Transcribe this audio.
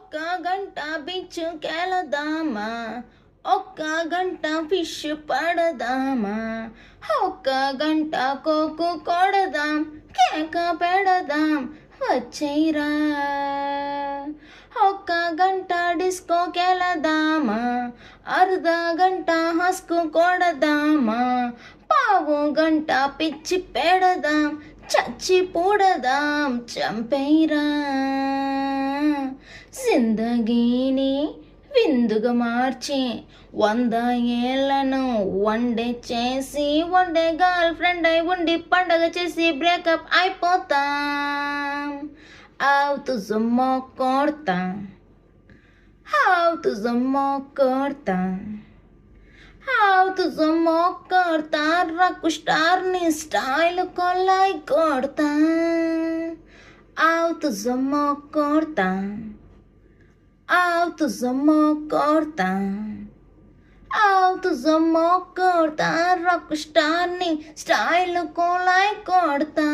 ఒక్క గంట బిచ్చుకెళదామా, ఒక్క గంట ఫిష్ పడదామా, ఒక్క గంట కోకు కొడదాం, కేక పెడదాం వచ్చేరా. ఒక్క గంట డిస్కోకెళదామా, అర్ధ గంట హస్కు కొడదామా, పావు గంట పిచ్చి పెడదాం, చచ్చి పూడదాం చంపేరా. జిందగీని విందుగా మార్చి 100 ఏళ్లను వన్డే చేసి, వన్డే గర్ల్ ఫ్రెండ్ అయి ఉండి పండగ చేసి బ్రేకప్ అయిపోతాం. అవుతు కొడతా, అవుతు కొడతా, అవుతు కొడతా, రక్కు స్టార్ని స్టైల్ కొల్లాయి కొడతా. అవుతు కొడతా, అవుతు కొడతా, అవుతు కొడతా, రక్కు స్టార్ని స్టైల్ కొల్లాయి కొడతా.